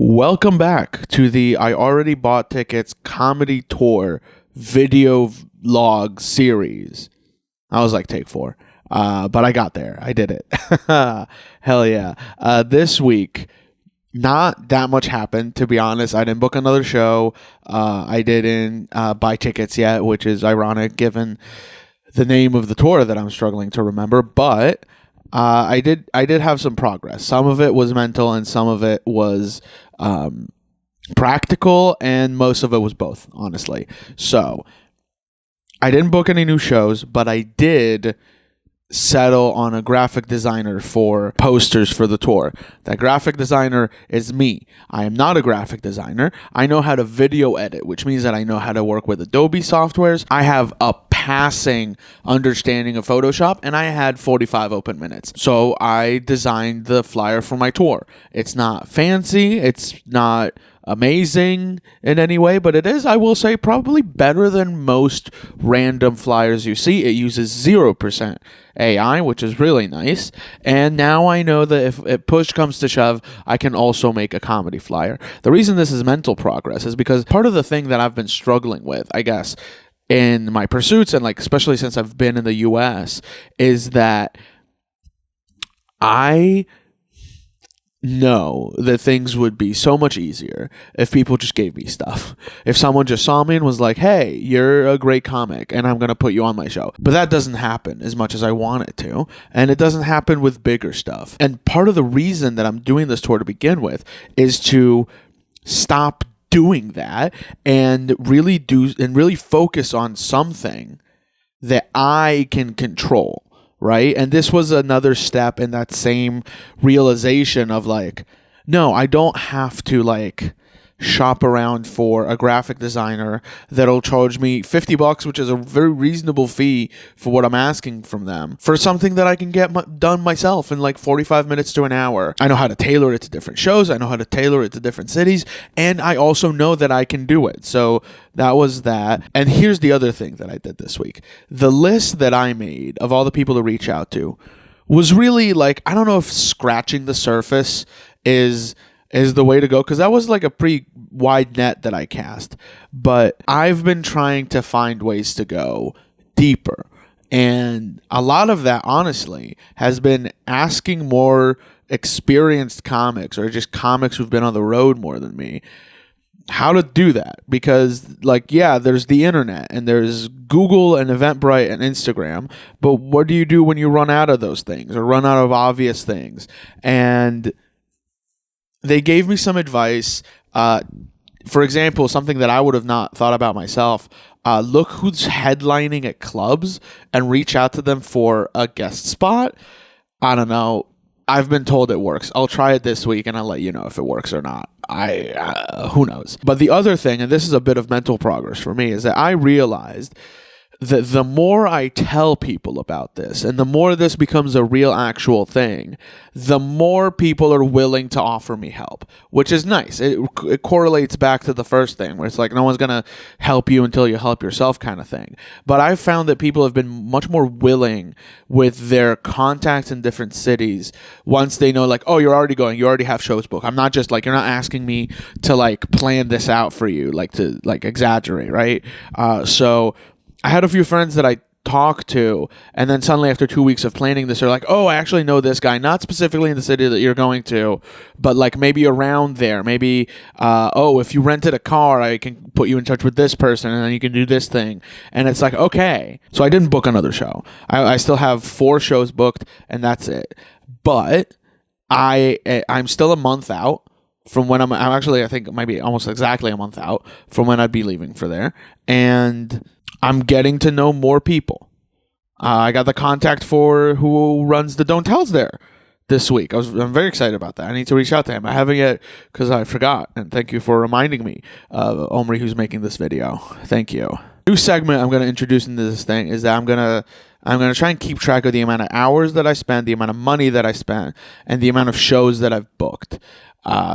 Welcome back to the I Already Bought Tickets comedy tour video vlog series. I was like, take 4. But I got there. I did it. Hell yeah. This week, not that much happened, to be honest. I didn't book another show. I didn't buy tickets yet, which is ironic given the name of the tour that I'm struggling to remember. But I did have some progress. Some of it was mental and some of it was practical, and most of it was both, honestly. So I didn't book any new shows, but I did settle on a graphic designer for posters for the tour. That graphic designer is me. I am not a graphic designer. I know how to video edit, which means that I know how to work with Adobe softwares. I have a passing understanding of Photoshop, and I had 45 open minutes. So I designed the flyer for my tour. It's not fancy. It's not amazing in any way, but it is, I will say, probably better than most random flyers you see. It uses 0% AI, which is really nice. And now I know that if push comes to shove, I can also make a comedy flyer. The reason this is mental progress is because part of the thing that I've been struggling with, I guess, in my pursuits, and like especially since I've been in the US, is that I know that things would be so much easier if people just gave me stuff. If someone just saw me and was like, hey, you're a great comic and I'm going to put you on my show. But that doesn't happen as much as I want it to. And it doesn't happen with bigger stuff. And part of the reason that I'm doing this tour to begin with is to stop doing that and really focus on something that I can control. Right. And this was another step in that same realization of like, no, I don't have to like shop around for a graphic designer that'll charge me $50, which is a very reasonable fee for what I'm asking from them, for something that I can get done myself in like 45 minutes to an hour. I know how to tailor it to different shows. I know how to tailor it to different cities. And I also know that I can do it. So that was that. And here's the other thing that I did this week. The list that I made of all the people to reach out to was really like, I don't know if scratching the surface is the way to go, because that was like a pretty wide net that I cast. But I've been trying to find ways to go deeper. And a lot of that, honestly, has been asking more experienced comics, or just comics who've been on the road more than me, how to do that. Because, like, yeah, there's the internet and there's Google and Eventbrite and Instagram, but what do you do when you run out of those things or run out of obvious things? And they gave me some advice. For example, something that I would have not thought about myself. Look who's headlining at clubs and reach out to them for a guest spot. I don't know. I've been told it works. I'll try it this week and I'll let you know if it works or not. Who knows? But the other thing, and this is a bit of mental progress for me, is that I realized that the more I tell people about this and the more this becomes a real actual thing, the more people are willing to offer me help, which is nice. It correlates back to the first thing where it's like no one's going to help you until you help yourself kind of thing. But I've found that people have been much more willing with their contacts in different cities once they know like, oh, you're already going, you already have shows booked. I'm not just like, you're not asking me to like plan this out for you, like to like exaggerate, right? So I had a few friends that I talked to, and then suddenly after 2 weeks of planning this, they're like, oh, I actually know this guy, not specifically in the city that you're going to, but like maybe around there. Maybe, if you rented a car, I can put you in touch with this person, and then you can do this thing. And it's like, okay. So I didn't book another show. I still have 4 shows booked, and that's it. But I'm still a month out from when I'm actually, I think it might be almost exactly a month out from when I'd be leaving for there. And I'm getting to know more people. I got the contact for who runs the Don't Tells there this week. I'm very excited about that. I need to reach out to him. I haven't yet because I forgot. And thank you for reminding me, Omri, who's making this video. Thank you. New segment I'm going to introduce into this thing is that I'm going to try and keep track of the amount of hours that I spend, the amount of money that I spent, and the amount of shows that I've booked.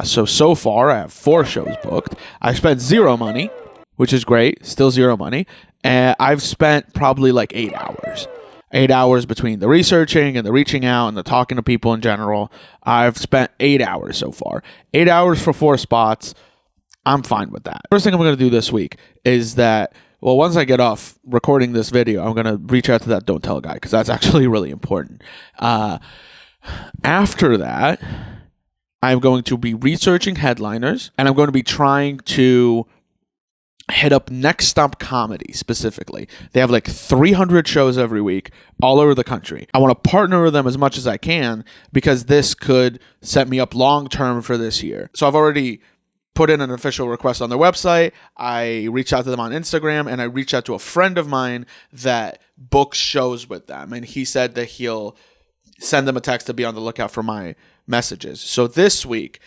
So far, I have 4 shows booked. I spent 0 money, which is great. Still 0 money. And I've spent probably like 8 hours. 8 hours between the researching and the reaching out and the talking to people in general. I've spent 8 hours so far. 8 hours for 4 spots. I'm fine with that. First thing I'm going to do this week is that, well, once I get off recording this video, I'm going to reach out to that Don't Tell guy because that's actually really important. After that, I'm going to be researching headliners, and I'm going to be trying to hit up Next Stop Comedy specifically. They have like 300 shows every week all over the country. I want to partner with them as much as I can because this could set me up long term for this year. So I've already put in an official request on their website. I reached out to them on Instagram, and I reached out to a friend of mine that books shows with them, and he said that he'll send them a text to be on the lookout for my messages. So this week,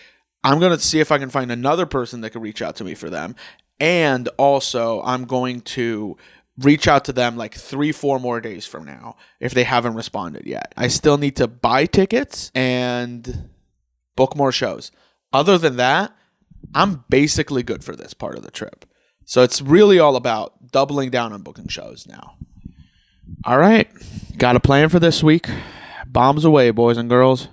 I'm going to see if I can find another person that could reach out to me for them. And also, I'm going to reach out to them like 3-4 more days from now if they haven't responded yet. I still need to buy tickets and book more shows. Other than that, I'm basically good for this part of the trip. So it's really all about doubling down on booking shows now. All right. Got a plan for this week. Bombs away, boys and girls.